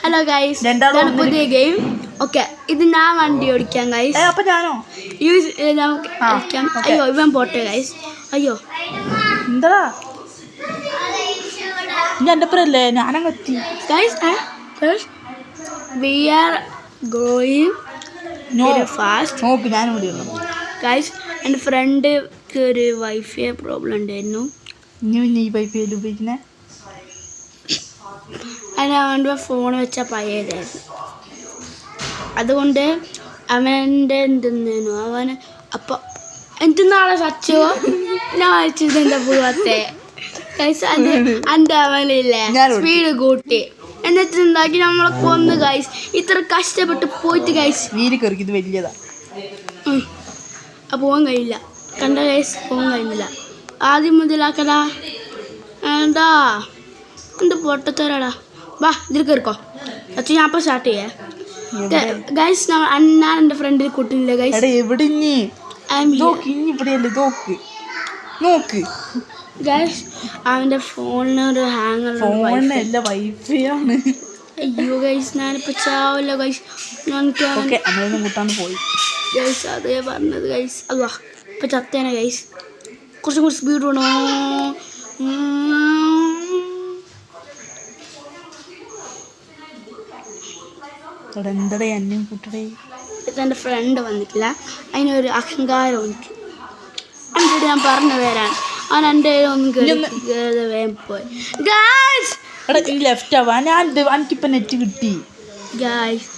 Hello guys, പുതിയ game. Okay, ഇത് ഞാൻ വണ്ടി ഓടിക്കാം ഗൈസ്. അപ്പൊ ഞാനോ നമുക്ക് കളിക്കാം. അയ്യോ ഇവൻ പോട്ടെ ഗൈസ്. അയ്യോ എന്താ എൻ്റെ അപ്പുറല്ലേ ഞാനങ്ങെത്തി guys. We are going fast. നോക്ക് ഞാൻ ഇവിടെ ഗൈസ്, എൻ്റെ ഫ്രണ്ട്ക്ക് ഒരു വൈഫൈ പ്രോബ്ലം ഉണ്ടായിരുന്നു. ഇനി ഈ വൈഫൈ ഉപയോഗിക്കുന്നത് അതിന് അവൻ്റെ ഫോൺ വെച്ചാൽ പഴയതായിരുന്നു. അതുകൊണ്ട് അവൻ്റെ എന്തെന്നു അവന് അപ്പോൾ എനിക്ക് നാളെ സച്ചോ ഞാൻ വായിച്ചത് എന്താ പോവാത്തെ ഗൈസ്. അത് എൻ്റെ അവനില്ലേ സ്പീഡ് കൂട്ടി എന്നിട്ട് എന്താക്കി നമ്മളെ കൊന്ന് ഗൈസ്. ഇത്ര കഷ്ടപ്പെട്ട് പോയിട്ട് ഗൈസ് വീല് കയറി ഇത് വലിയതാ. പോകാൻ കഴിയില്ല. കണ്ട ഗൈസ്, പോകാൻ കഴിയുന്നില്ല. ആദ്യം മുതലാക്കടാ. എന്താ എന്ത് പൊട്ടത്തരാടാ. വാ ഇതിൽ കയറിക്കോ. അച്ഛൻ ഞാൻ അപ്പോൾ സ്റ്റാർട്ട് ചെയ്യാം ഗൈസ്. ഞാൻ എൻ്റെ ഫ്രണ്ടിൽ കൂട്ടില്ല ഗൈസ്. എവിടെ നോക്ക് ഗൈസ്, അവൻ്റെ ഫോണിനൊരു ഹാങ്ങർ. ഫോണിനല്ല വൈഫൈ ആണ്. അയ്യോ ഗൈസ്, ഞാനിപ്പോൾ ചാവില്ല ഗൈസ്. നമ്മളൊന്നും കൂട്ടാണ്ട് പോയി ഗൈസ്. അതേ പറഞ്ഞത് ഗൈസ്. അല്ല ഇപ്പം ചത്തേനെ ഗൈസ്. കുറച്ചും കൂടി സ്പീഡ് വേണോ. എന്താടേ എന്നെയും കൂട്ടടേ. എൻ്റെ ഫ്രണ്ട് വന്നിട്ടില്ല. അതിനൊരു അഹങ്കാരം എനിക്ക്. എൻ്റെ ഞാൻ പറഞ്ഞു വരാൻ അവൻ എൻ്റെ ഒന്നും കേറി വേഗം പോയി ഗൈസ്. ലെഫ്റ്റ് ആവാ. എനിക്കിപ്പോൾ നെറ്റ് കിട്ടി ഗൈസ്.